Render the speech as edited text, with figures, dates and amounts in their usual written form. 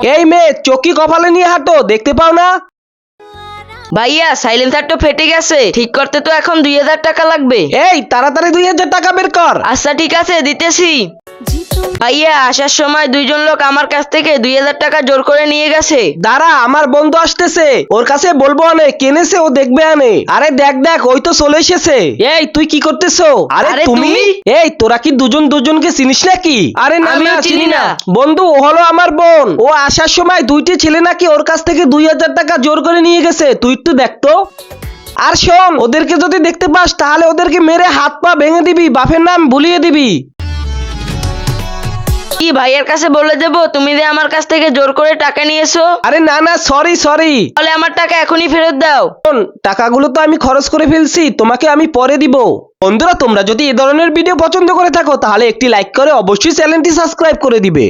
এই মেয়ে, চকি কপালে নিয়ে হাঁটো, দেখতে পাও না? ভাইয়া সাইলেন্সার তো ফেটে গেছে, ঠিক করতে তো এখন 2000 টাকা লাগবে। এই তাড়াতাড়ি 2000 টাকা বের কর। আচ্ছা ঠিক আছে, দিতেছি। ভাইয়া আসার সময় দুইজন লোক আমার কাছ থেকে 2000 টাকা জোর করে নিয়ে গেছে। দাঁড়া, আমার বন্ধু আসতেছে, ওর কাছে বলবো আনে কেনেছে, ও দেখবে আনে। আরে দেখ দেখ, ওই তো চলে এসেছে। এই তুই কি করতেছো? আরে আরে তুমি? তুমি? এই তোরা কি দুজন দুজনকে চিনিস নাকি? আরে না আমিও না, চিনি না। বন্ধু, ও হলো আমার বোন। ও আসার সময় দুইটি ছেলে নাকি ওর কাছ থেকে 2000 টাকা জোর করে নিয়ে গেছে, তুই একটু দেখতো। আর শোন, ওদেরকে যদি দেখতে পাস তাহলে ওদেরকে মেরে হাত পা ভেঙে দিবি, বাপের নাম ভুলিয়ে দিবি। কি ভাইয়ার কাছে বলে দেবো তুমি যে আমার কাছ থেকে জোর করে টাকা নিয়েছো? আরে না না, সরি সরি। তাহলে আমার টাকা এখনই ফেরত দাও। টাকাগুলো তো আমি খরচ করে ফেলছি, তোমাকে আমি পরে দিব। বন্ধুরা, তোমরা যদি এ ধরনের ভিডিও পছন্দ করে থাকো তাহলে একটি লাইক করে অবশ্যই চ্যানেলটি সাবস্ক্রাইব করে দিবে।